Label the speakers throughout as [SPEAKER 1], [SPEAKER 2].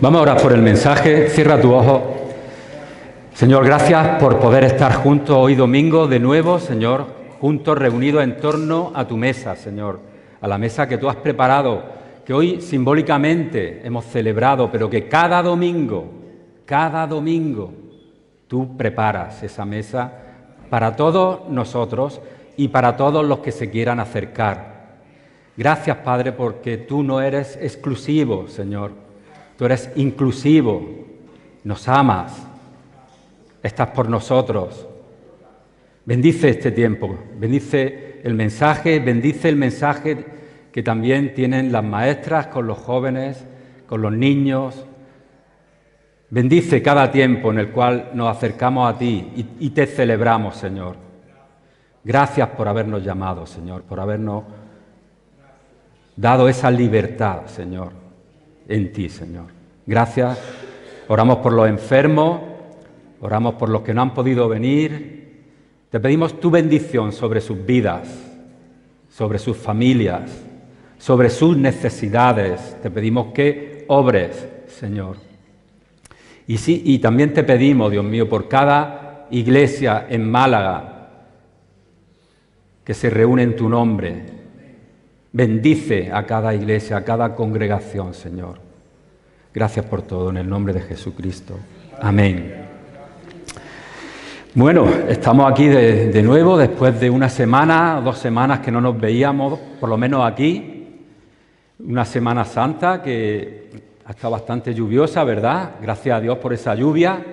[SPEAKER 1] Vamos a orar por el mensaje. Cierra tu ojo. Señor, gracias por poder estar juntos hoy domingo de nuevo, Señor, juntos reunidos en torno a tu mesa, Señor, a la mesa que tú has preparado, que hoy simbólicamente hemos celebrado, pero que cada domingo, tú preparas esa mesa para todos nosotros y para todos los que se quieran acercar. Gracias, Padre, porque tú no eres exclusivo, Señor. Tú eres inclusivo, nos amas, estás por nosotros. Bendice este tiempo, bendice el mensaje que también tienen las maestras con los jóvenes, con los niños. Bendice cada tiempo en el cual nos acercamos a ti y te celebramos, Señor. Gracias por habernos llamado, Señor, por habernos dado esa libertad, Señor, en ti, Señor. Gracias. Oramos por los enfermos, oramos por los que no han podido venir. Te pedimos tu bendición sobre sus vidas, sobre sus familias, sobre sus necesidades. Te pedimos que obres, Señor. Y también te pedimos, Dios mío, por cada iglesia en Málaga que se reúne en tu nombre. Bendice a cada iglesia, a cada congregación, Señor. Gracias por todo, en el nombre de Jesucristo. Amén. Bueno, estamos aquí de nuevo, después de una semana, 2 semanas que no nos veíamos, por lo menos aquí. Una Semana Santa que ha estado bastante lluviosa, ¿verdad? Gracias a Dios por esa lluvia.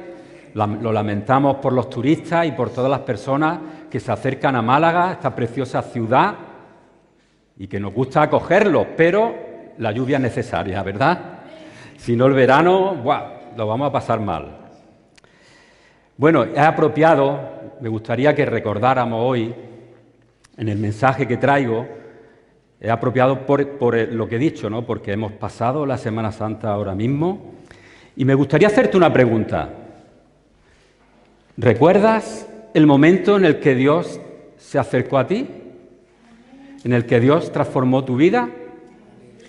[SPEAKER 1] Lo lamentamos por los turistas y por todas las personas que se acercan a Málaga, esta preciosa ciudad, y que nos gusta acogerlos, pero la lluvia es necesaria, ¿verdad? Si no, el verano, lo vamos a pasar mal. Bueno, es apropiado, me gustaría que recordáramos hoy, en el mensaje que traigo, es apropiado por lo que he dicho, ¿no? Porque hemos pasado la Semana Santa ahora mismo, y me gustaría hacerte una pregunta. ¿Recuerdas el momento en el que Dios se acercó a ti? ¿En el que Dios transformó tu vida?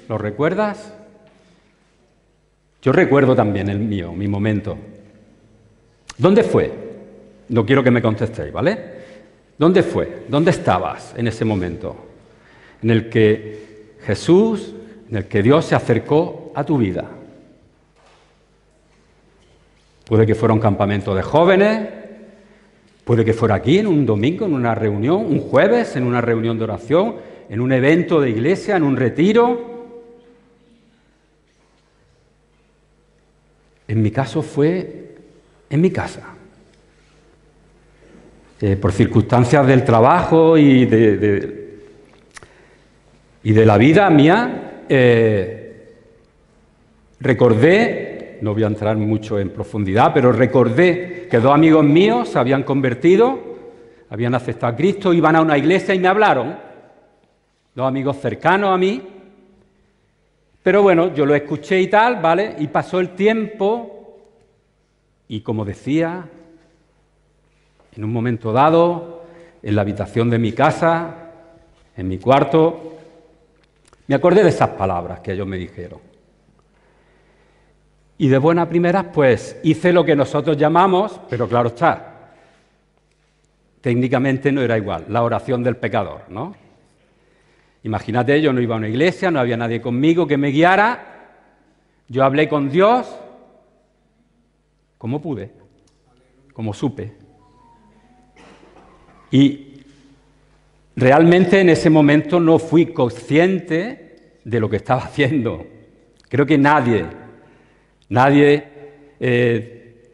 [SPEAKER 1] ¿Lo recuerdas? Yo recuerdo también el mío, mi momento. ¿Dónde fue? No quiero que me contestéis, ¿vale? ¿Dónde fue? ¿Dónde estabas en ese momento? En el que Jesús, en el que Dios se acercó a tu vida. Puede que fuera un campamento de jóvenes, puede que fuera aquí en un domingo, en una reunión, un jueves, en una reunión de oración, en un evento de iglesia, en un retiro. En mi caso fue en mi casa. Por circunstancias del trabajo y de la vida mía, recordé, no voy a entrar mucho en profundidad, pero recordé que 2 amigos míos se habían convertido, habían aceptado a Cristo, iban a una iglesia y me hablaron, 2 amigos cercanos a mí, pero bueno, yo lo escuché y tal, ¿vale? Y pasó el tiempo y, como decía, en un momento dado, en la habitación de mi casa, en mi cuarto, me acordé de esas palabras que ellos me dijeron. Y de buena primera, pues, hice lo que nosotros llamamos, pero claro está, técnicamente no era igual, la oración del pecador, ¿no? Imagínate, yo no iba a una iglesia, no había nadie conmigo que me guiara, yo hablé con Dios, como pude, como supe. Y realmente en ese momento no fui consciente de lo que estaba haciendo. Creo que nadie,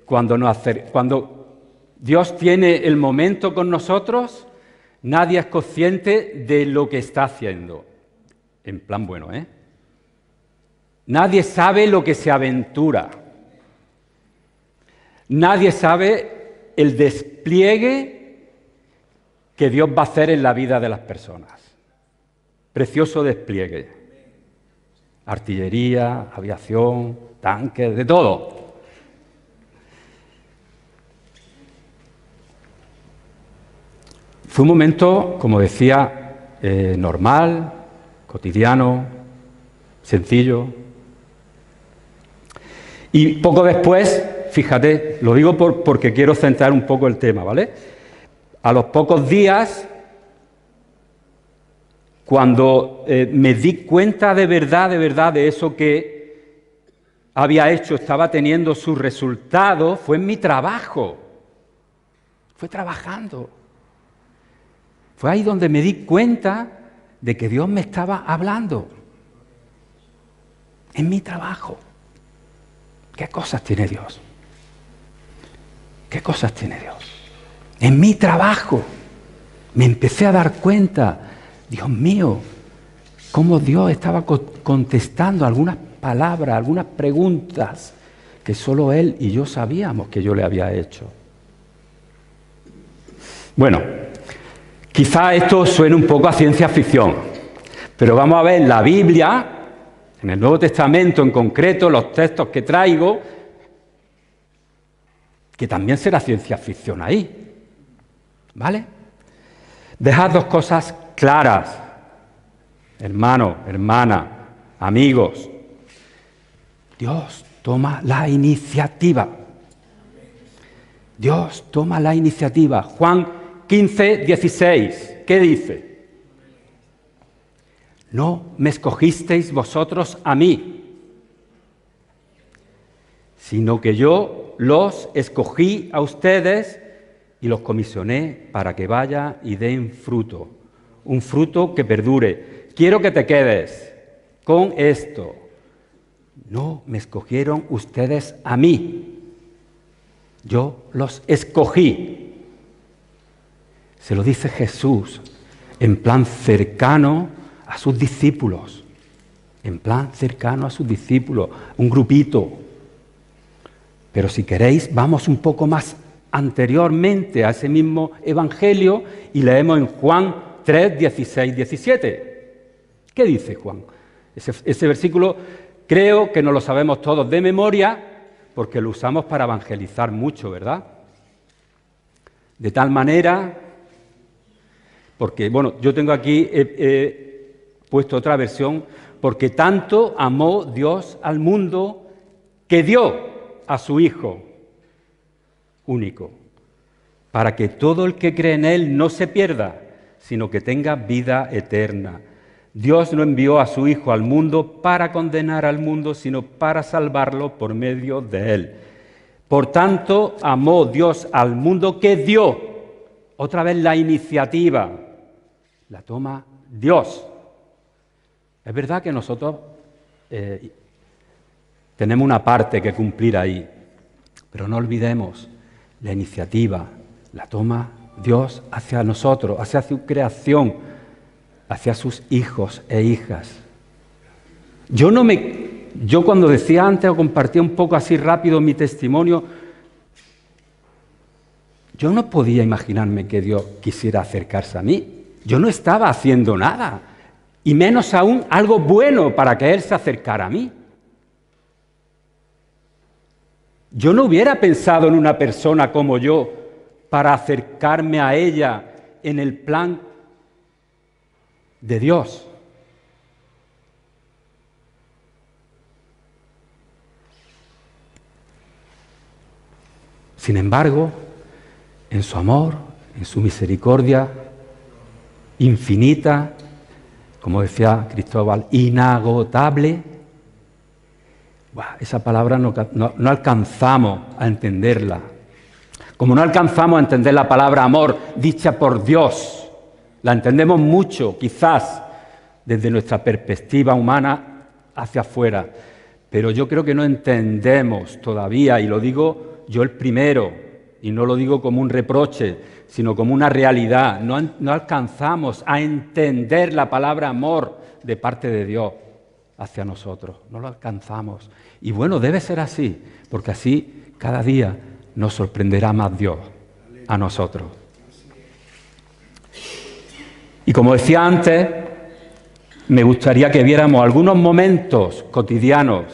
[SPEAKER 1] cuando Dios tiene el momento con nosotros, nadie es consciente de lo que está haciendo. En plan bueno, ¿eh? Nadie sabe lo que se aventura. Nadie sabe el despliegue que Dios va a hacer en la vida de las personas. Precioso despliegue. Artillería, aviación, tanques, de todo. Fue un momento, como decía, normal, cotidiano, sencillo. Y poco después, fíjate, lo digo porque quiero centrar un poco el tema, ¿vale? A los pocos días, cuando me di cuenta de verdad de eso que había hecho, estaba teniendo su resultado, fue en mi trabajo. Fue trabajando. Fue ahí donde me di cuenta de que Dios me estaba hablando. En mi trabajo. ¿Qué cosas tiene Dios? ¿Qué cosas tiene Dios? En mi trabajo. Me empecé a dar cuenta, Dios mío, cómo Dios estaba contestando algunas palabras, algunas preguntas que solo Él y yo sabíamos que yo le había hecho. Bueno, quizá esto suene un poco a ciencia ficción, pero vamos a ver la Biblia, en el Nuevo Testamento en concreto, los textos que traigo, que también será ciencia ficción ahí, ¿vale? Dejad dos cosas claras, hermano, hermana, amigos. Dios toma la iniciativa. Dios toma la iniciativa. Juan 15, 16, ¿qué dice? No me escogisteis vosotros a mí, sino que yo los escogí a ustedes y los comisioné para que vayan y den fruto, un fruto que perdure. Quiero que te quedes con esto. No me escogieron ustedes a mí, yo los escogí. Se lo dice Jesús en plan cercano a sus discípulos, en plan cercano a sus discípulos, un grupito. Pero si queréis, vamos un poco más anteriormente a ese mismo evangelio y leemos en Juan 3, 16, 17. ¿Qué dice Juan? Ese versículo creo que nos lo sabemos todos de memoria porque lo usamos para evangelizar mucho, ¿verdad? De tal manera, porque, bueno, yo tengo aquí, he puesto otra versión, porque tanto amó Dios al mundo que dio a su Hijo único, para que todo el que cree en Él no se pierda, sino que tenga vida eterna. Dios no envió a su Hijo al mundo para condenar al mundo, sino para salvarlo por medio de Él. Por tanto, amó Dios al mundo que dio. Otra vez la iniciativa la toma Dios. Es verdad que nosotros tenemos una parte que cumplir ahí, pero no olvidemos, la iniciativa la toma Dios hacia nosotros, hacia su creación, hacia sus hijos e hijas. Yo cuando decía antes o compartía un poco así rápido mi testimonio, yo no podía imaginarme que Dios quisiera acercarse a mí. Yo no estaba haciendo nada, y menos aún algo bueno para que Él se acercara a mí. Yo no hubiera pensado en una persona como yo para acercarme a ella en el plan de Dios. Sin embargo, en su amor, en su misericordia infinita, como decía Cristóbal, inagotable, esa palabra no alcanzamos a entenderla. Como no alcanzamos a entender la palabra amor dicha por Dios, la entendemos mucho, quizás, desde nuestra perspectiva humana hacia afuera, pero yo creo que no entendemos todavía, y lo digo yo el primero, y no lo digo como un reproche, sino como una realidad. No alcanzamos a entender la palabra amor de parte de Dios hacia nosotros, no lo alcanzamos. Y bueno, debe ser así, porque así cada día nos sorprenderá más Dios a nosotros. Y como decía antes, me gustaría que viéramos algunos momentos cotidianos,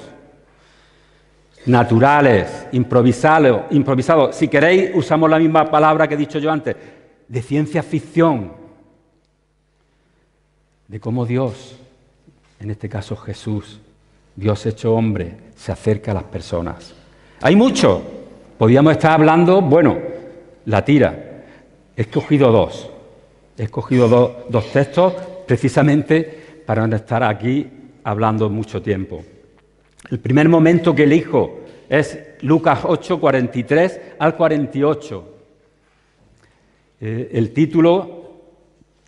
[SPEAKER 1] naturales, improvisados. Si queréis, usamos la misma palabra que he dicho yo antes, de ciencia ficción, de cómo Dios, en este caso Jesús, Dios hecho hombre, se acerca a las personas. Hay mucho. Podríamos estar hablando, bueno, la tira. He escogido dos. He escogido dos textos precisamente para no estar aquí hablando mucho tiempo. El primer momento que elijo es Lucas 8, 43 al 48. El título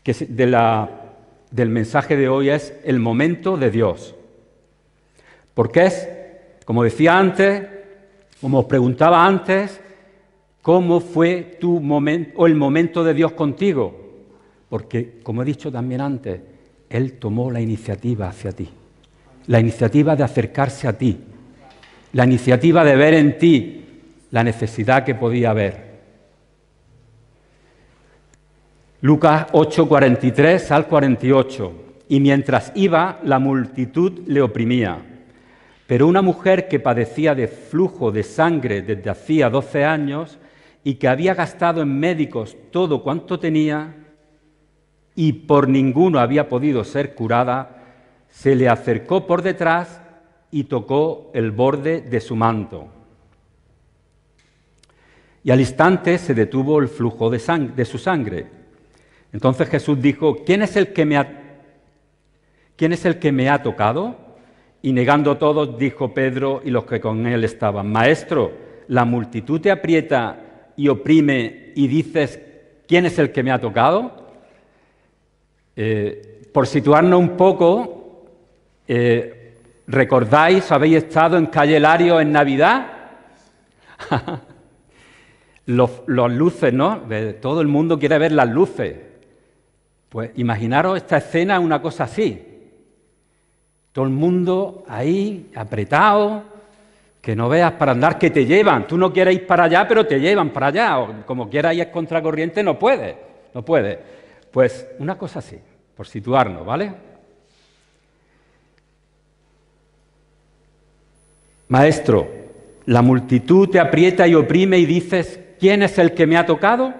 [SPEAKER 1] del mensaje de hoy es El momento de Dios. Porque es, como decía antes, como os preguntaba antes, ¿cómo fue tu momento o el momento de Dios contigo? Porque, como he dicho también antes, Él tomó la iniciativa hacia ti. La iniciativa de acercarse a ti. La iniciativa de ver en ti la necesidad que podía haber. Lucas 8, 43 al 48. Y mientras iba, la multitud le oprimía. Pero una mujer que padecía de flujo de sangre desde hacía 12 años y que había gastado en médicos todo cuanto tenía y por ninguno había podido ser curada, se le acercó por detrás y tocó el borde de su manto. Y al instante se detuvo el flujo de su sangre. Entonces Jesús dijo, ¿quién es el que me ha tocado? Y negando todos, dijo Pedro y los que con él estaban, Maestro, la multitud te aprieta y oprime y dices, ¿quién es el que me ha tocado? Por situarnos un poco, ¿recordáis, habéis estado en Calle Lario en Navidad? Los luces, ¿no? Todo el mundo quiere ver las luces. Pues imaginaros esta escena, una cosa así. Todo el mundo ahí, apretado, que no veas para andar, que te llevan. Tú no quieres ir para allá, pero te llevan para allá. O como quieras ir contracorriente, no puedes. No puedes. Pues una cosa así, por situarnos, ¿vale? Maestro, la multitud te aprieta y oprime y dices, ¿quién es el que me ha tocado?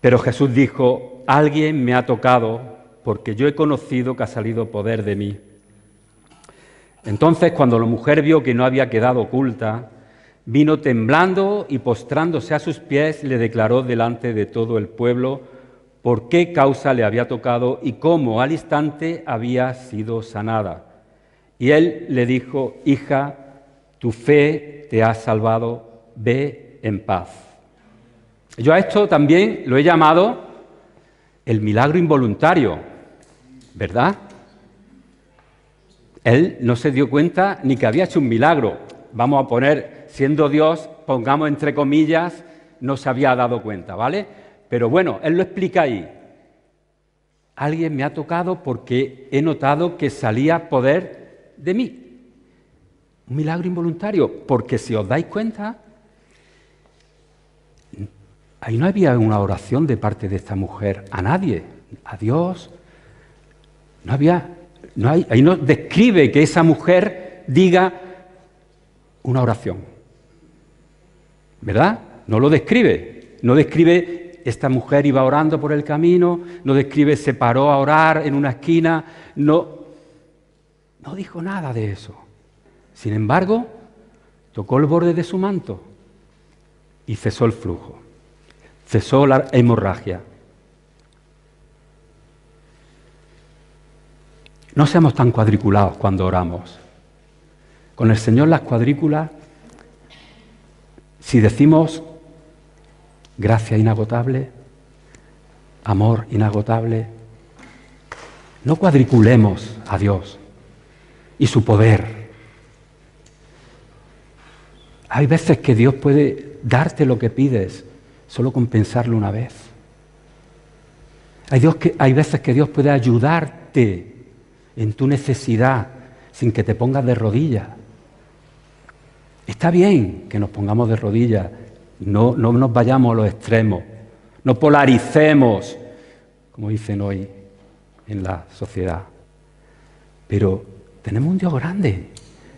[SPEAKER 1] Pero Jesús dijo, alguien me ha tocado porque yo he conocido que ha salido poder de mí. Entonces, cuando la mujer vio que no había quedado oculta, vino temblando y postrándose a sus pies, le declaró delante de todo el pueblo por qué causa le había tocado y cómo al instante había sido sanada. Y él le dijo, hija, tu fe te ha salvado, ve en paz. Yo a esto también lo he llamado el milagro involuntario, ¿verdad? Él no se dio cuenta ni que había hecho un milagro. Vamos a poner, siendo Dios, pongamos entre comillas, no se había dado cuenta, ¿vale? Pero bueno, él lo explica ahí. Alguien me ha tocado porque he notado que salía poder de mí. Un milagro involuntario, porque si os dais cuenta, ahí no había una oración de parte de esta mujer a nadie, a Dios. Ahí no describe que esa mujer diga una oración, ¿verdad? No lo describe. No describe esta mujer iba orando por el camino, no describe se paró a orar en una esquina, no dijo nada de eso. Sin embargo, tocó el borde de su manto y cesó el flujo. Cesó la hemorragia. No seamos tan cuadriculados cuando oramos. Con el Señor las cuadrículas, si decimos gracia inagotable, amor inagotable, no cuadriculemos a Dios y su poder. Hay veces que Dios puede darte lo que pides solo con pensarlo una vez. Hay veces que Dios puede ayudarte en tu necesidad sin que te pongas de rodillas. Está bien que nos pongamos de rodillas, no nos vayamos a los extremos, no polaricemos, como dicen hoy en la sociedad. Pero tenemos un Dios grande,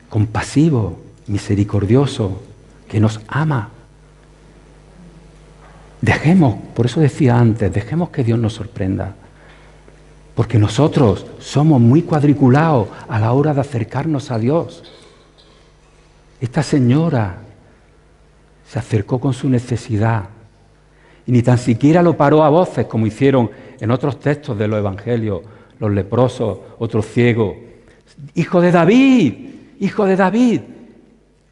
[SPEAKER 1] compasivo, misericordioso, que nos ama. Por eso decía antes, dejemos que Dios nos sorprenda. Porque nosotros somos muy cuadriculados a la hora de acercarnos a Dios. Esta señora se acercó con su necesidad y ni tan siquiera lo paró a voces como hicieron en otros textos de los evangelios, los leprosos, otros ciegos. ¡Hijo de David! ¡Hijo de David!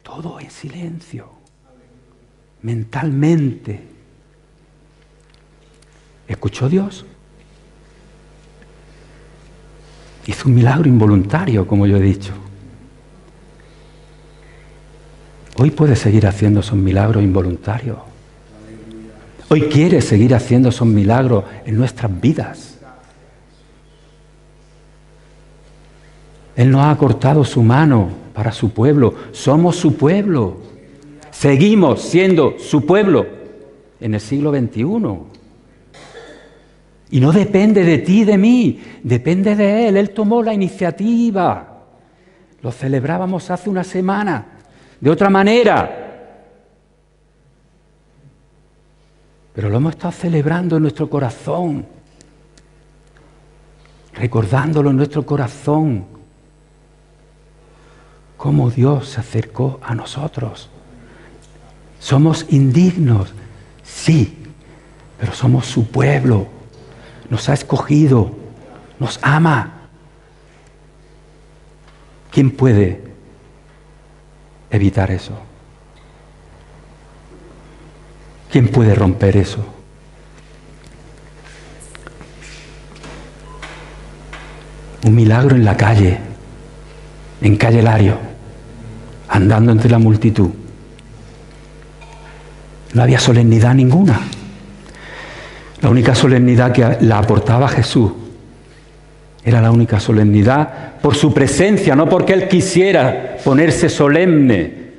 [SPEAKER 1] Todo en silencio, mentalmente. ¿Escuchó Dios? Hizo un milagro involuntario, como yo he dicho. Hoy puede seguir haciendo esos milagros involuntarios. Hoy quiere seguir haciendo esos milagros en nuestras vidas. Él nos ha cortado su mano para su pueblo. Somos su pueblo. Seguimos siendo su pueblo en el siglo XXI. Y no depende de ti y de mí, depende de Él. Él tomó la iniciativa. Lo celebrábamos hace una semana, de otra manera. Pero lo hemos estado celebrando en nuestro corazón, recordándolo en nuestro corazón, cómo Dios se acercó a nosotros. Somos indignos, sí, pero somos su pueblo. Nos ha escogido, nos ama. ¿Quién puede evitar eso? ¿Quién puede romper eso? Un milagro en la calle, en calle Lario, andando entre la multitud. No había solemnidad ninguna. La única solemnidad que la aportaba Jesús era la única solemnidad por su presencia, no porque Él quisiera ponerse solemne.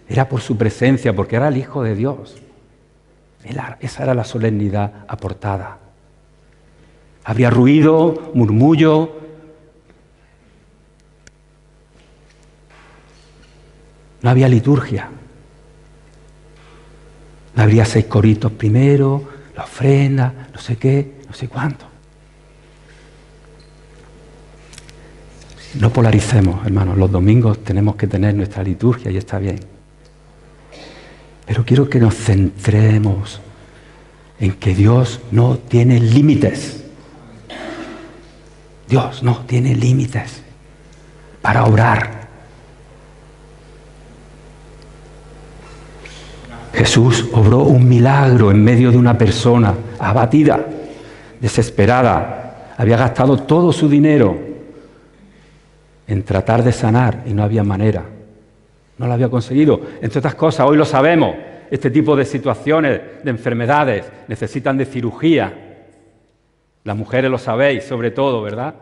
[SPEAKER 1] Era por su presencia, porque era el Hijo de Dios. Esa era la solemnidad aportada. Habría ruido, murmullo. No había liturgia. No habría 6 coritos primero, la ofrenda, no sé qué, no sé cuánto. No polaricemos, hermanos. Los domingos tenemos que tener nuestra liturgia y está bien. Pero quiero que nos centremos en que Dios no tiene límites. Dios no tiene límites para obrar. Jesús obró un milagro en medio de una persona abatida, desesperada. Había gastado todo su dinero en tratar de sanar y no había manera. No lo había conseguido. Entre otras cosas, hoy lo sabemos, este tipo de situaciones, de enfermedades, necesitan de cirugía. Las mujeres lo sabéis, sobre todo, ¿verdad?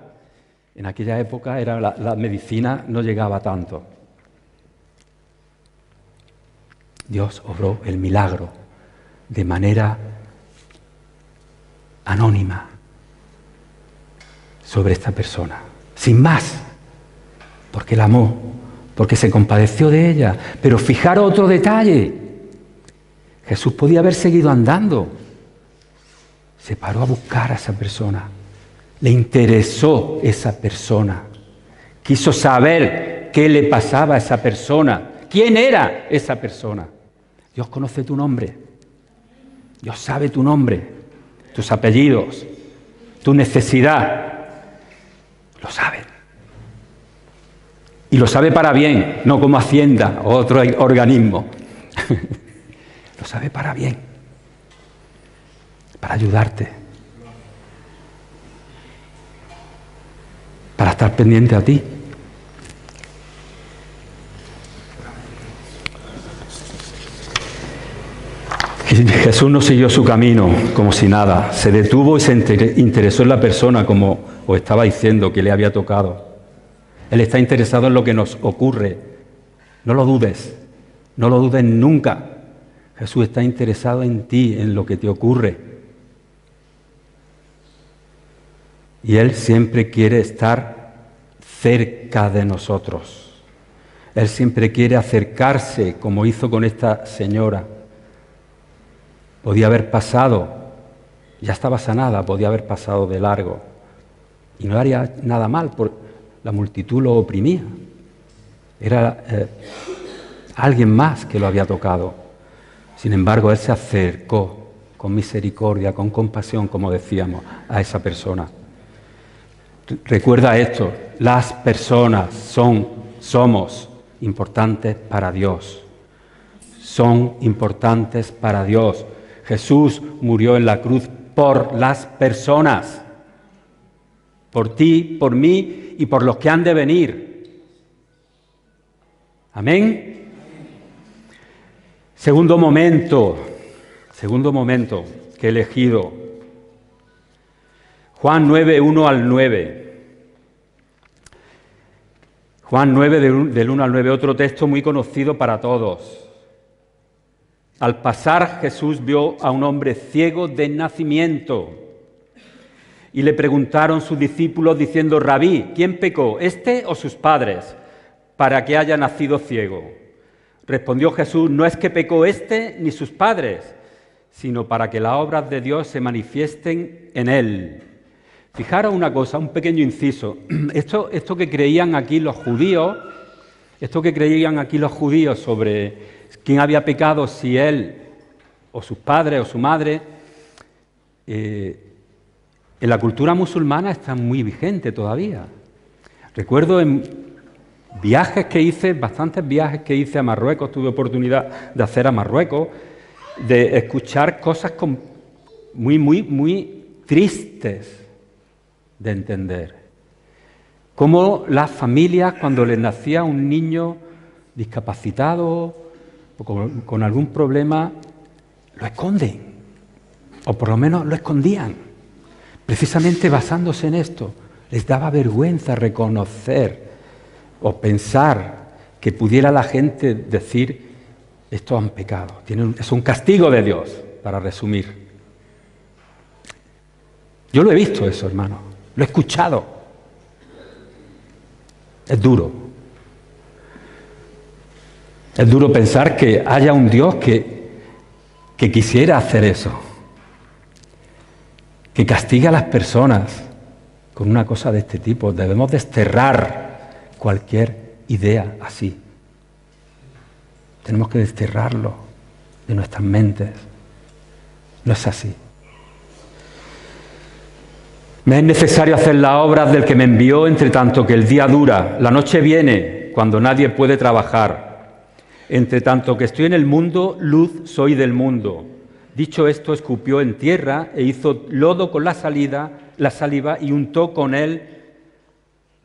[SPEAKER 1] En aquella época la medicina no llegaba tanto. Dios obró el milagro de manera anónima sobre esta persona, sin más, porque la amó, porque se compadeció de ella. Pero fijaros otro detalle. Jesús podía haber seguido andando. Se paró a buscar a esa persona. Le interesó esa persona. Quiso saber qué le pasaba a esa persona. ¿Quién era esa persona? Dios conoce tu nombre. Dios sabe tu nombre, tus apellidos, tu necesidad. Lo sabe. Y lo sabe para bien, no como Hacienda o otro organismo. Lo sabe para bien, para ayudarte, para estar pendiente a ti. Jesús no siguió su camino como si nada, se detuvo y se interesó en la persona, como os estaba diciendo, que le había tocado. Él está interesado en lo que nos ocurre. No lo dudes nunca. Jesús está interesado en ti, en lo que te ocurre. Y Él siempre quiere estar cerca de nosotros. Él siempre quiere acercarse, como hizo con esta señora. Podía haber pasado, ya estaba sanada, podía haber pasado de largo. y no haría nada mal, porque la multitud lo oprimía. Era alguien más que lo había tocado. Sin embargo, él se acercó con misericordia, con compasión, como decíamos, a esa persona. Recuerda esto, las personas somos importantes para Dios. Son importantes para Dios. Jesús murió en la cruz por las personas, por ti, por mí y por los que han de venir. Amén. Segundo momento que he elegido. Juan 9, 1 al 9. Juan 9, del 1 al 9, otro texto muy conocido para todos. Al pasar, Jesús vio a un hombre ciego de nacimiento y le preguntaron sus discípulos diciendo: Rabí, ¿quién pecó, este o sus padres, para que haya nacido ciego? Respondió Jesús: no es que pecó este ni sus padres, sino para que las obras de Dios se manifiesten en él. Fijaros una cosa, un pequeño inciso. Esto que creían aquí los judíos sobre quién había pecado, si él o sus padres o su madre, en la cultura musulmana está muy vigente todavía. Recuerdo en bastantes viajes que hice a Marruecos, tuve oportunidad de hacer a Marruecos, de escuchar cosas muy tristes de entender. Cómo las familias, cuando les nacía un niño discapacitado o con algún problema, lo esconden, o por lo menos lo escondían, precisamente basándose en esto. Les daba vergüenza reconocer o pensar que pudiera la gente decir: estos han pecado. Es un castigo de Dios, para resumir. Yo lo he visto eso, hermano. Lo he escuchado. Es duro. Es duro pensar que haya un Dios que quisiera hacer eso. Que castigue a las personas con una cosa de este tipo. Debemos desterrar cualquier idea así. Tenemos que desterrarlo de nuestras mentes. No es así. Me es necesario hacer las obras del que me envió, entre tanto que el día dura. La noche viene cuando nadie puede trabajar. Entre tanto que estoy en el mundo, luz soy del mundo. Dicho esto, escupió en tierra e hizo lodo con la saliva y untó con él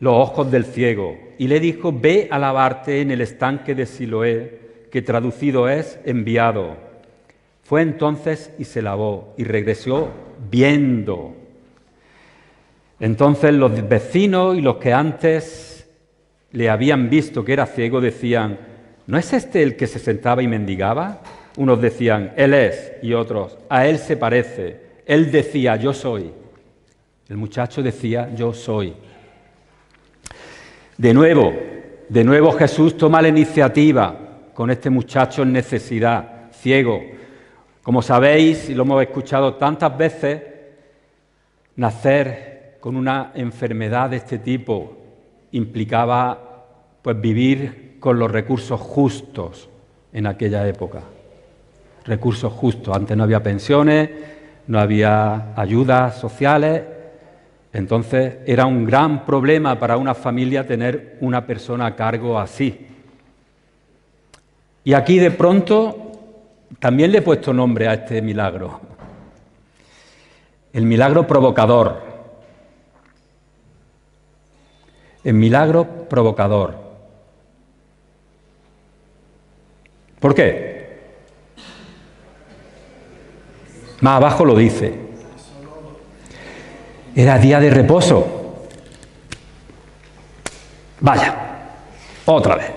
[SPEAKER 1] los ojos del ciego. Y le dijo: ve a lavarte en el estanque de Siloé, que traducido es enviado. Fue entonces y se lavó y regresó viendo. Entonces los vecinos y los que antes le habían visto que era ciego decían: ¿no es este el que se sentaba y mendigaba? Unos decían: él es, y otros: a él se parece. Él decía: yo soy. El muchacho decía: yo soy. De nuevo Jesús toma la iniciativa con este muchacho en necesidad, ciego. Como sabéis, y lo hemos escuchado tantas veces, nacer con una enfermedad de este tipo implicaba pues vivir con los recursos justos en aquella época. Recursos justos. Antes no había pensiones, no había ayudas sociales. Entonces era un gran problema para una familia tener una persona a cargo así. Y aquí de pronto también le he puesto nombre a este milagro. El milagro provocador. El milagro provocador. ¿Por qué? Más abajo lo dice. Era día de reposo. Vaya, otra vez.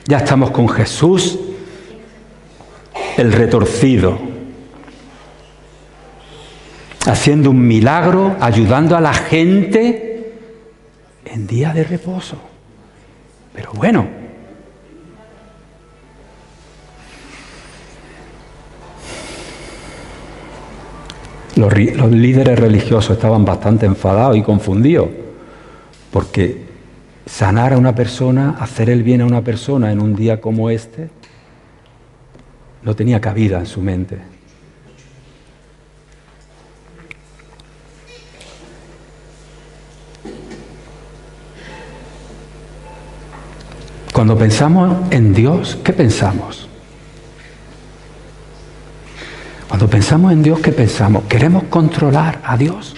[SPEAKER 1] Ya estamos con Jesús, el retorcido, haciendo un milagro, ayudando a la gente en día de reposo. Pero bueno, Los líderes religiosos estaban bastante enfadados y confundidos, porque sanar a una persona, hacer el bien a una persona en un día como este, no tenía cabida en su mente. Cuando pensamos en Dios, ¿qué pensamos? Cuando pensamos en Dios, ¿qué pensamos? ¿Queremos controlar a Dios?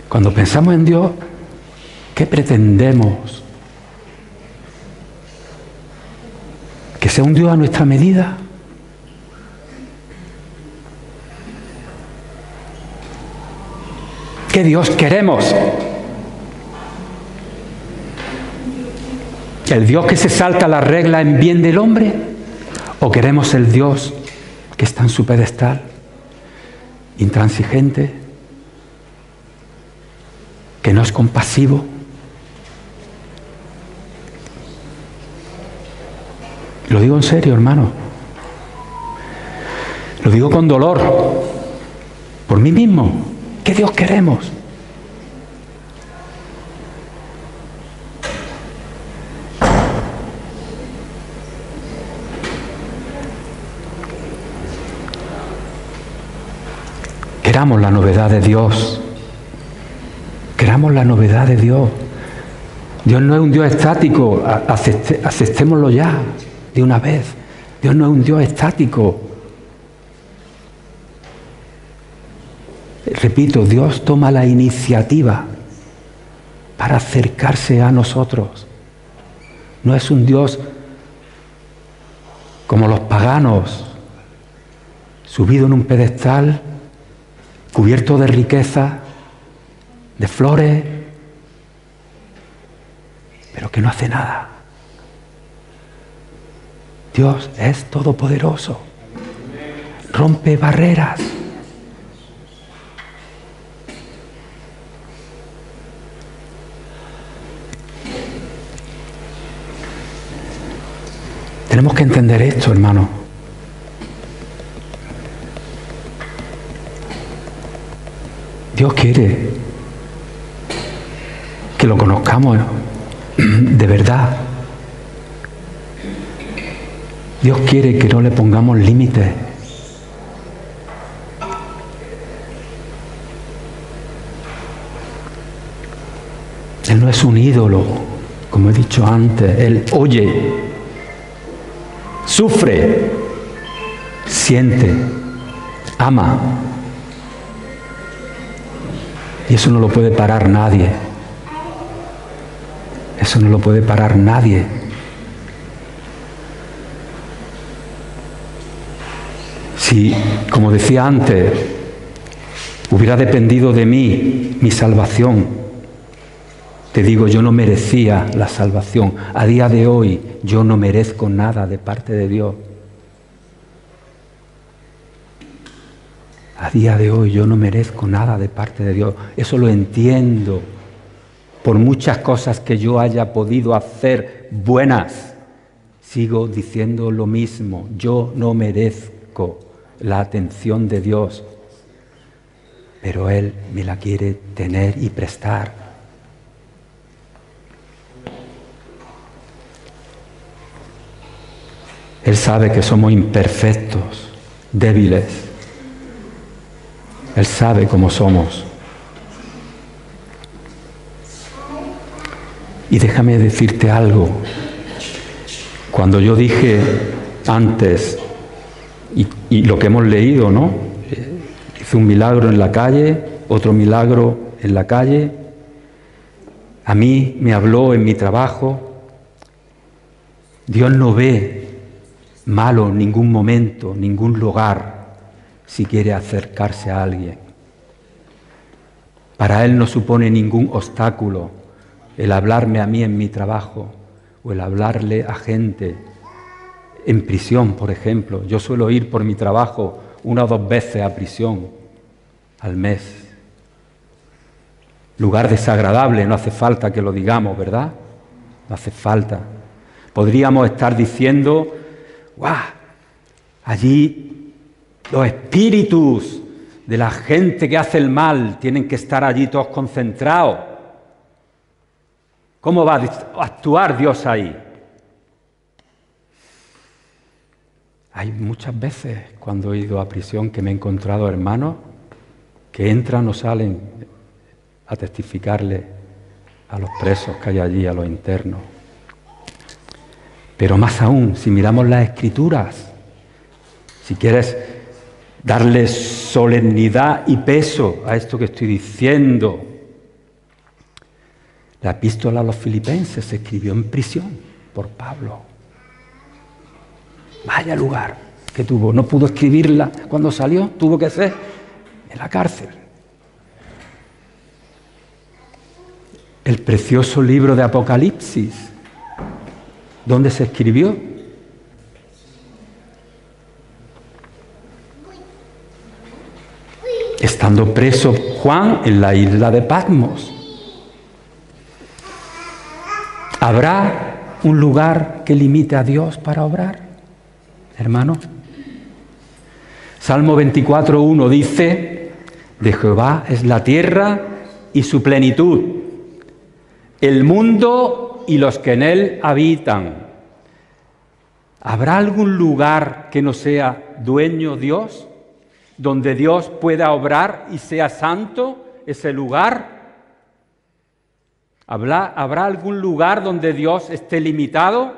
[SPEAKER 1] Cuando pensamos en Dios, ¿qué pretendemos? ¿Que sea un Dios a nuestra medida? ¿Qué Dios queremos? ¿El Dios que se salta la regla en bien del hombre? ¿O queremos el Dios que está en su pedestal, intransigente, que no es compasivo? Lo digo en serio, hermano. Lo digo con dolor, por mí mismo. ¿Qué Dios queremos? Queramos la novedad de Dios. Queramos la novedad de Dios. Dios no es un Dios estático. Aceptémoslo ya, de una vez. Dios no es un Dios estático. Repito, Dios toma la iniciativa para acercarse a nosotros. No es un Dios como los paganos, subido en un pedestal, cubierto de riqueza, de flores, pero que no hace nada. Dios es todopoderoso, rompe barreras. Tenemos que entender esto, hermano. Dios quiere que lo conozcamos de verdad. Dios quiere que no le pongamos límites. Él no es un ídolo, como he dicho antes. Él oye, sufre, siente, ama. Y eso no lo puede parar nadie. Eso no lo puede parar nadie. Si, como decía antes, hubiera dependido de mí mi salvación, te digo, yo no merecía la salvación. A día de hoy yo no merezco nada de parte de Dios. A día de hoy yo no merezco nada de parte de Dios. Eso lo entiendo. Por muchas cosas que yo haya podido hacer buenas, sigo diciendo lo mismo. Yo no merezco la atención de Dios, pero Él me la quiere tener y prestar. Él sabe que somos imperfectos, débiles. Él sabe cómo somos. Y déjame decirte algo. Cuando yo dije antes, y lo que hemos leído, ¿no? Hice un milagro en la calle, otro milagro en la calle. A mí me habló en mi trabajo. Dios no ve malo en ningún momento, ningún lugar, si quiere acercarse a alguien. Para Él no supone ningún obstáculo el hablarme a mí en mi trabajo o el hablarle a gente en prisión, por ejemplo. Yo suelo ir por mi trabajo 1 o 2 veces a prisión al mes. Lugar desagradable, no hace falta que lo digamos, ¿verdad? No hace falta. Podríamos estar diciendo, ¡guau! Allí Los espíritus de la gente que hace el mal tienen que estar allí todos concentrados. ¿Cómo va a actuar Dios ahí? Hay muchas veces cuando he ido a prisión que me he encontrado hermanos que entran o salen a testificarle a los presos que hay allí, a los internos. Pero más aún, si miramos las Escrituras, si quieres darle solemnidad y peso a esto que estoy diciendo, la epístola a los Filipenses se escribió en prisión por Pablo. Vaya lugar que tuvo. No pudo escribirla cuando salió, tuvo que ser en la cárcel. El precioso libro de Apocalipsis, ¿dónde se escribió? Estando preso Juan en la isla de Patmos. ¿Habrá un lugar que limite a Dios para obrar, hermano? Salmo 24:1 dice: de Jehová es la tierra y su plenitud, el mundo y los que en él habitan. ¿Habrá algún lugar que no sea dueño Dios, donde Dios pueda obrar y sea santo ese lugar? ¿Habrá algún lugar donde Dios esté limitado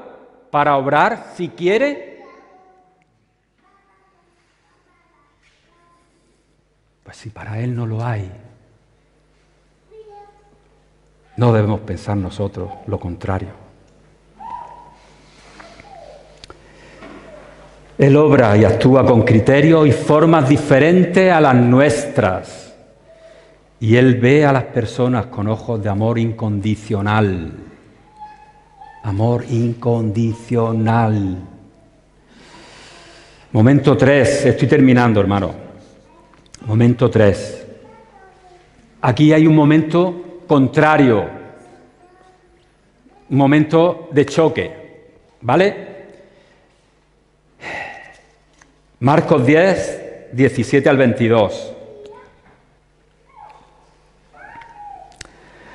[SPEAKER 1] para obrar si quiere? Pues si para Él no lo hay, no debemos pensar nosotros lo contrario. Él obra y actúa con criterios y formas diferentes a las nuestras. Y Él ve a las personas con ojos de amor incondicional. Amor incondicional. Momento 3. Estoy terminando, hermano. Momento 3. Aquí hay un momento contrario. Un momento de choque. ¿Vale? Marcos 10, 17 al 22.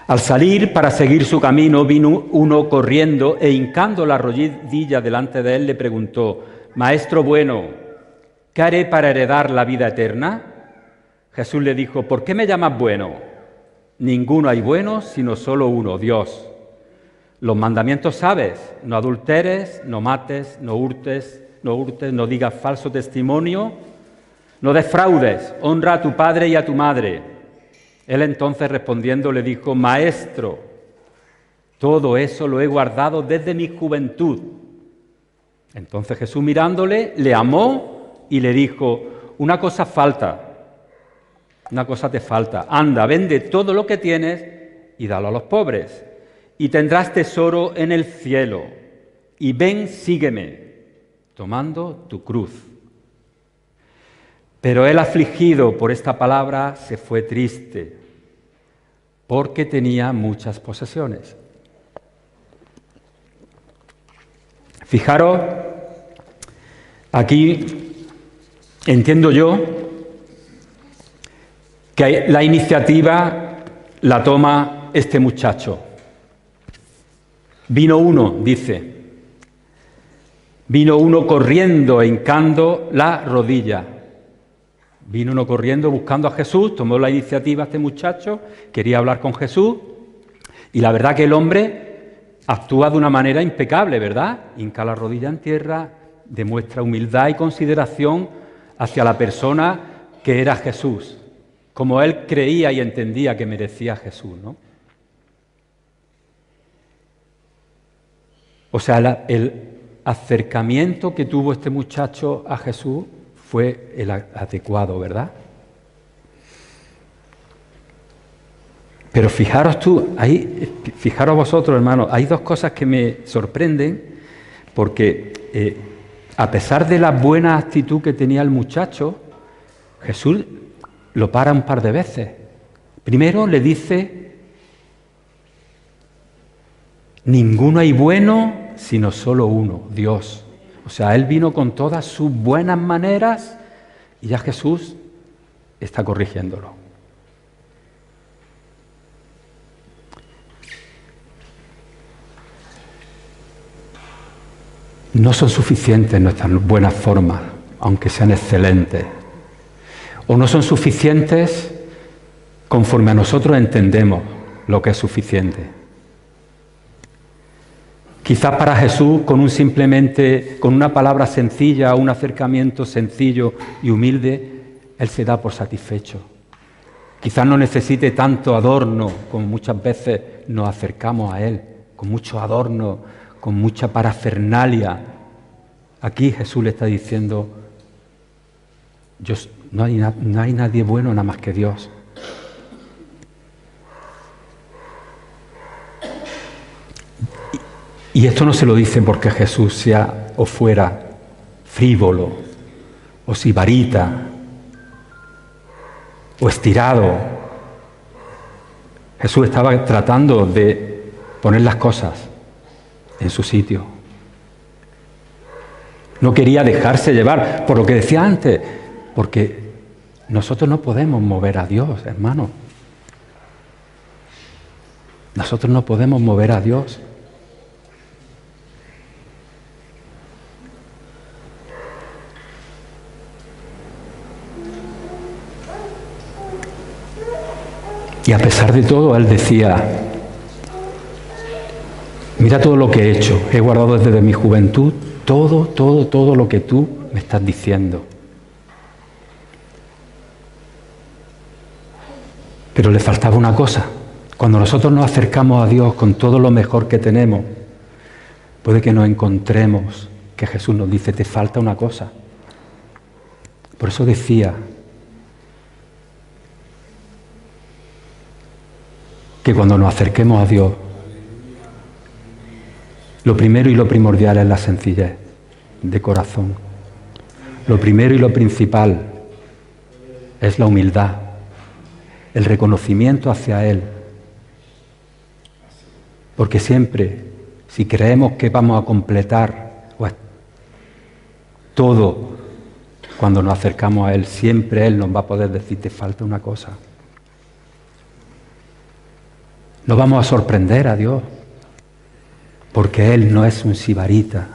[SPEAKER 1] Al salir para seguir su camino, vino uno corriendo e hincando la rodilla delante de él, le preguntó: Maestro bueno, ¿qué haré para heredar la vida eterna? Jesús le dijo: ¿por qué me llamas bueno? Ninguno hay bueno, sino solo uno, Dios. Los mandamientos sabes: no adulteres, no mates, no hurtes, no digas falso testimonio, no defraudes, honra a tu padre y a tu madre. Él entonces respondiendo le dijo: Maestro, todo eso lo he guardado desde mi juventud. Entonces Jesús mirándole, le amó y le dijo: una cosa te falta. Anda, vende todo lo que tienes y dalo a los pobres, y tendrás tesoro en el cielo. Y ven, sígueme, tomando tu cruz. Pero él, afligido por esta palabra, se fue triste, porque tenía muchas posesiones. Fijaros, aquí entiendo yo que la iniciativa la toma este muchacho. Vino uno, dice, vino uno corriendo e hincando la rodilla. Vino uno corriendo buscando a Jesús, tomó la iniciativa este muchacho, quería hablar con Jesús, y la verdad que el hombre actúa de una manera impecable, ¿verdad? Hinca la rodilla en tierra, demuestra humildad y consideración hacia la persona que era Jesús, como él creía y entendía que merecía Jesús, ¿no? O sea, el acercamiento que tuvo este muchacho a Jesús fue el adecuado, ¿verdad? Pero fijaros vosotros, hermanos, hay dos cosas que me sorprenden, porque a pesar de la buena actitud que tenía el muchacho, Jesús lo para un par de veces. Primero le dice: ninguno hay bueno, sino solo uno, Dios. O sea, él vino con todas sus buenas maneras Y ya Jesús está corrigiéndolo. No son suficientes nuestras buenas formas, aunque sean excelentes. O no son suficientes conforme a nosotros entendemos lo que es suficiente. Quizás para Jesús, con una palabra sencilla, un acercamiento sencillo y humilde, Él se da por satisfecho. Quizás no necesite tanto adorno como muchas veces nos acercamos a Él, con mucho adorno, con mucha parafernalia. Aquí Jesús le está diciendo, no hay nadie bueno nada más que Dios. Y esto no se lo dice porque Jesús sea o fuera frívolo, o sibarita, o estirado. Jesús estaba tratando de poner las cosas en su sitio. No quería dejarse llevar por lo que decía antes, porque nosotros no podemos mover a Dios, hermano. Nosotros no podemos mover a Dios. Y a pesar de todo, Él decía, mira todo lo que he hecho, he guardado desde mi juventud todo lo que tú me estás diciendo. Pero le faltaba una cosa. Cuando nosotros nos acercamos a Dios con todo lo mejor que tenemos, puede que nos encontremos que Jesús nos dice, te falta una cosa. Por eso decía que cuando nos acerquemos a Dios, lo primero y lo primordial es la sencillez de corazón. Lo primero y lo principal es la humildad, el reconocimiento hacia Él. Porque siempre, si creemos que vamos a completar todo cuando nos acercamos a Él, siempre Él nos va a poder decir, te falta una cosa. No vamos a sorprender a Dios, porque Él no es un sibarita.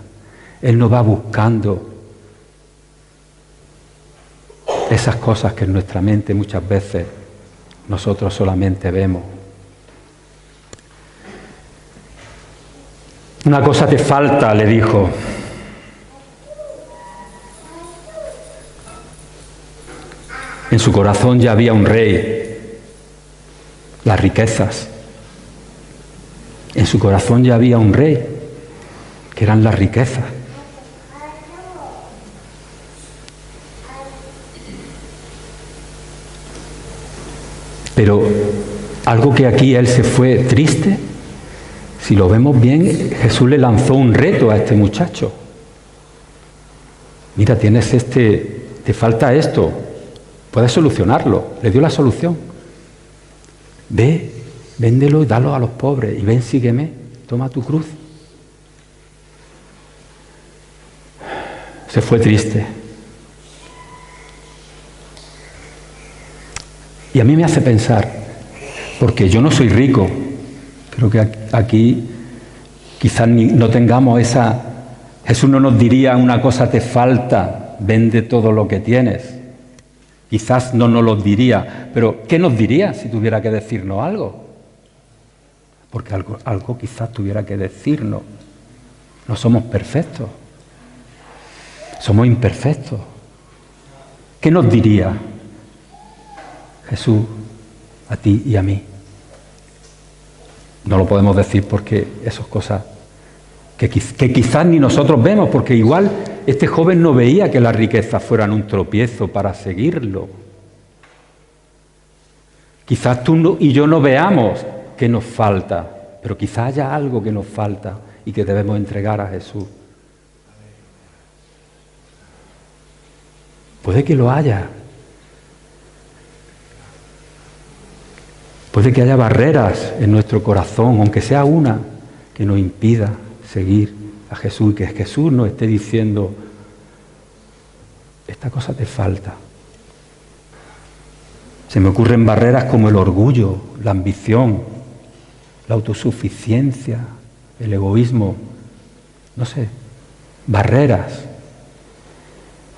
[SPEAKER 1] Él no va buscando esas cosas que en nuestra mente muchas veces nosotros solamente vemos. Una cosa te falta, le dijo. En su corazón ya había un rey, las riquezas. En su corazón ya había un rey, que eran las riquezas. Pero algo que aquí él se fue triste, si lo vemos bien, Jesús le lanzó un reto a este muchacho. Mira, te falta esto, puedes solucionarlo. Le dio la solución. Ve, véndelo y dalo a los pobres y ven, sígueme, toma tu cruz. Se fue triste. Y a mí me hace pensar, porque yo no soy rico, creo que aquí quizás no tengamos esa... Jesús no nos diría una cosa te falta, vende todo lo que tienes. Quizás no nos lo diría, pero ¿qué nos diría si tuviera que decirnos algo? Porque algo quizás tuviera que decirnos. No somos perfectos, somos imperfectos. ¿Qué nos diría Jesús a ti y a mí? No lo podemos decir porque esas cosas que quizás ni nosotros vemos, porque igual este joven no veía que las riquezas fueran un tropiezo para seguirlo. Quizás tú y yo no veamos que nos falta, pero quizás haya algo que nos falta y que debemos entregar a Jesús. Puede que lo haya. Puede que haya barreras en nuestro corazón, aunque sea una, que nos impida seguir a Jesús y que Jesús nos esté diciendo, esta cosa te falta, Se me ocurren barreras como el orgullo, la ambición, la autosuficiencia, el egoísmo, no sé, barreras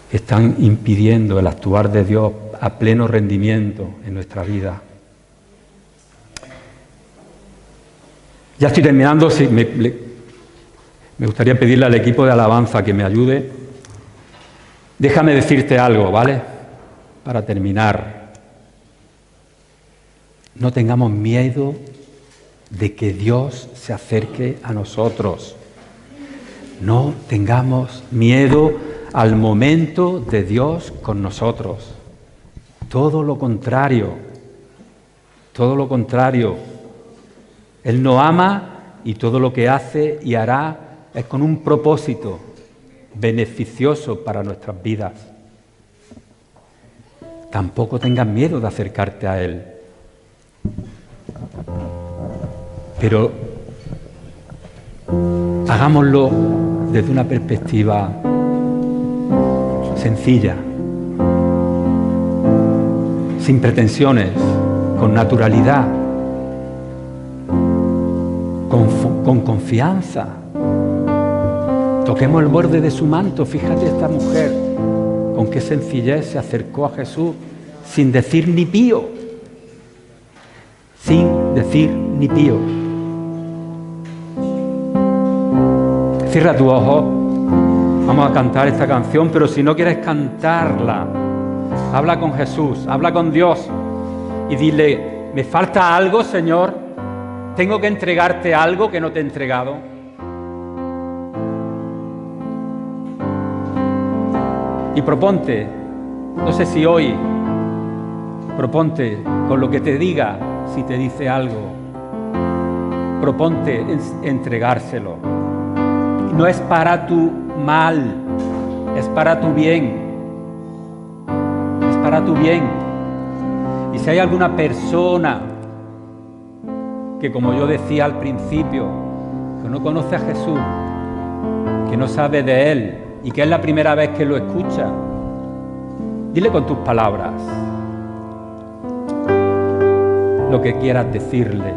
[SPEAKER 1] que están impidiendo el actuar de Dios a pleno rendimiento en nuestra vida. Ya estoy terminando, sí, me gustaría pedirle al equipo de alabanza que me ayude. Déjame decirte algo, ¿vale? Para terminar. No tengamos miedo de que Dios se acerque a nosotros. No tengamos miedo al momento de Dios con nosotros. Todo lo contrario. Todo lo contrario. Él nos ama y todo lo que hace y hará es con un propósito beneficioso para nuestras vidas. Tampoco tengas miedo de acercarte a Él. Pero hagámoslo desde una perspectiva sencilla, sin pretensiones, con naturalidad, con confianza. Toquemos el borde de su manto. Fíjate esta mujer, con qué sencillez se acercó a Jesús sin decir ni pío. Sin decir ni pío. Cierra tus ojos. Vamos a cantar esta canción, pero si no quieres cantarla, habla con Jesús, habla con Dios y dile: ¿me falta algo, Señor? ¿Tengo que entregarte algo que no te he entregado? Y proponte, no sé si hoy, proponte con lo que te diga, si te dice algo, proponte entregárselo. No es para tu mal, es para tu bien. Es para tu bien. Y si hay alguna persona que, como yo decía al principio, que no conoce a Jesús, que no sabe de Él y que es la primera vez que lo escucha, dile con tus palabras lo que quieras decirle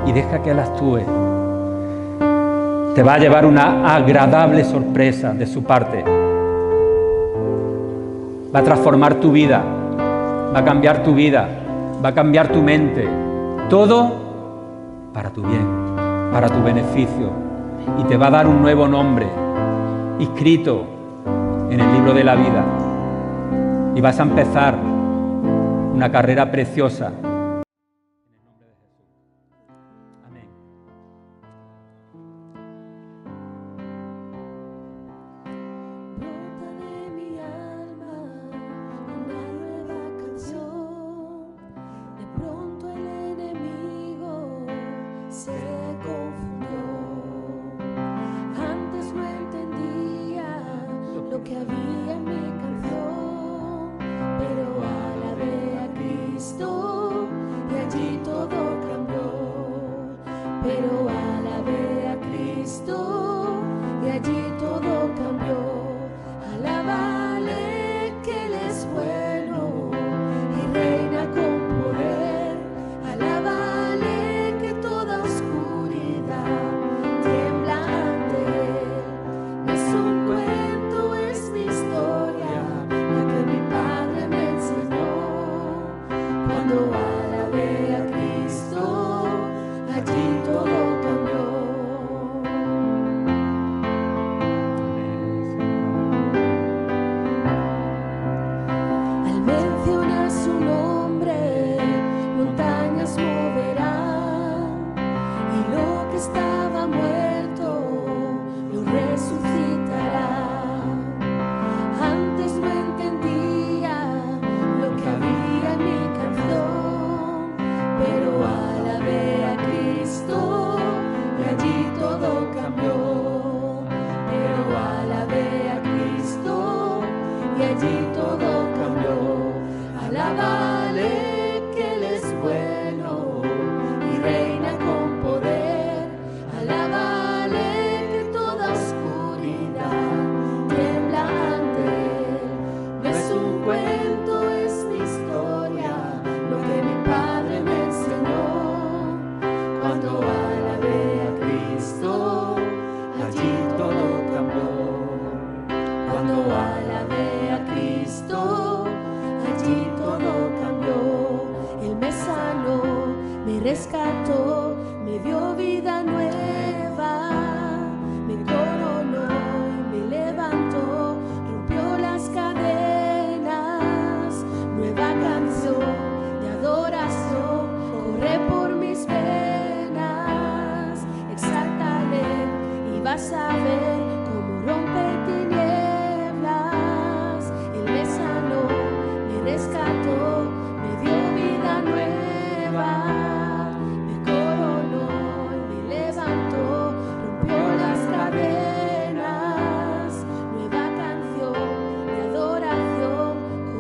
[SPEAKER 1] y deja que Él actúe. Te va a llevar una agradable sorpresa de su parte. Va a transformar tu vida, va a cambiar tu vida, va a cambiar tu mente. Todo para tu bien, para tu beneficio. Y te va a dar un nuevo nombre, inscrito en el libro de la vida. Y vas a empezar una carrera preciosa.
[SPEAKER 2] rescató, me dio vida nueva, me coronó y me levantó, rompió las cadenas, nueva canción de adoración, corre por mis venas, exáltale y vas a ver cómo rompe tinieblas. Él me sanó, me rescató, me dio vida nueva, me coronó y me levantó, rompió las cadenas, nueva canción de adoración,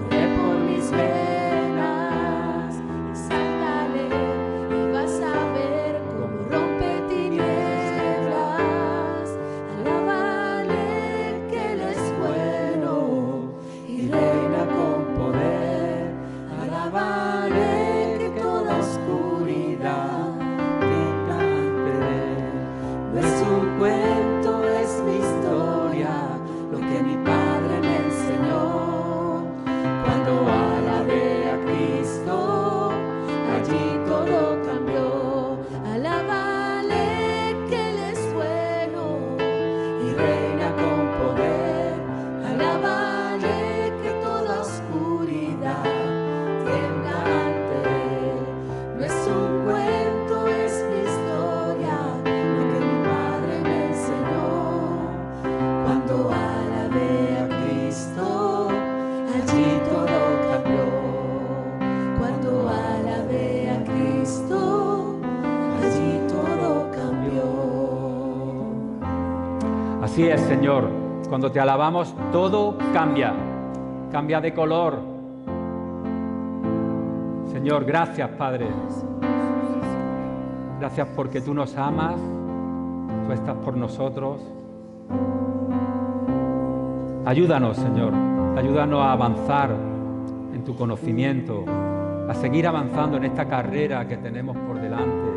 [SPEAKER 2] corre por mis venas, exáltale y vas a ver cómo rompe tinieblas. Alábale que Él es bueno y reina con poder. Alábale que toda oscuridad tiembla ante Él. No es un cuento, es mi historia, lo que mi Padre me enseñó. Cuando alabé a Cristo, allí todo cambió. Alábale que Él es bueno y reina con poder. Alábale que toda oscuridad tiembla ante Él. No es un cuento, es mi historia, lo que mi Padre me enseñó. Cuando alabé a Cristo, allí todo cambió. Cuando alabé a Cristo, allí todo cambió.
[SPEAKER 1] Así es, Señor. Cuando te alabamos, todo cambia. Cambia de color. Señor, gracias, Padre. Gracias porque tú nos amas. Tú estás por nosotros. Ayúdanos, Señor. Ayúdanos a avanzar en tu conocimiento, a seguir avanzando en esta carrera que tenemos por delante,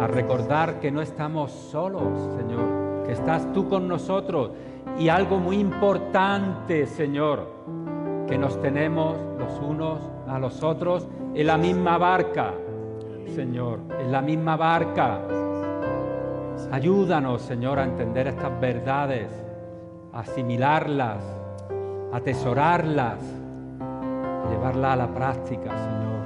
[SPEAKER 1] a recordar que no estamos solos, Señor, que estás tú con nosotros. Y algo muy importante, Señor, que nos tenemos los unos a los otros en la misma barca, Señor, en la misma barca. Ayúdanos, Señor, a entender estas verdades, a asimilarlas, a atesorarlas, a llevarlas a la práctica, Señor.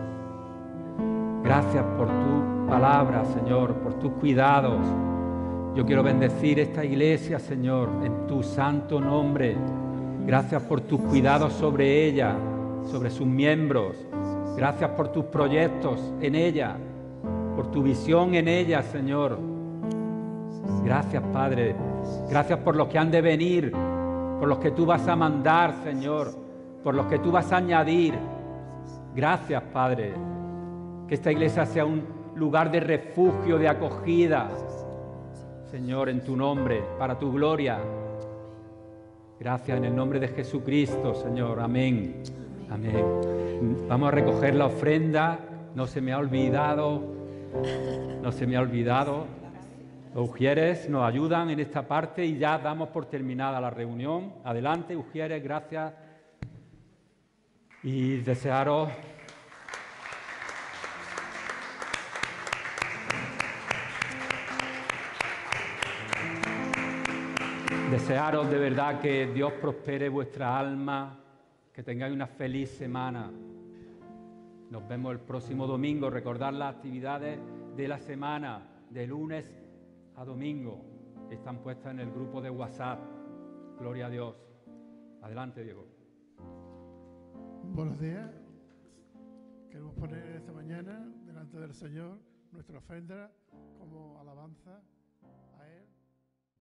[SPEAKER 1] Gracias por tu palabra, Señor, por tus cuidados. Yo quiero bendecir esta iglesia, Señor, en tu santo nombre. Gracias por tus cuidados sobre ella, sobre sus miembros. Gracias por tus proyectos en ella, por tu visión en ella, Señor. Gracias, Padre. Gracias por los que han de venir, por los que tú vas a mandar, Señor, por los que tú vas a añadir. Gracias, Padre. Que esta iglesia sea un lugar de refugio, de acogida, Señor, en tu nombre, para tu gloria. Gracias en el nombre de Jesucristo, Señor. Amén. Amén. Vamos a recoger la ofrenda. No se me ha olvidado. No se me ha olvidado. Los ujieres nos ayudan en esta parte y ya damos por terminada la reunión. Adelante, ujieres, gracias. Y desearos de verdad que Dios prospere vuestra alma, que tengáis una feliz semana. Nos vemos el próximo domingo. Recordad las actividades de la semana, de lunes a domingo. Están puestas en el grupo de WhatsApp. Gloria a Dios. Adelante, Diego.
[SPEAKER 3] Buenos días. Queremos poner esta mañana delante del Señor nuestra ofrenda como alabanza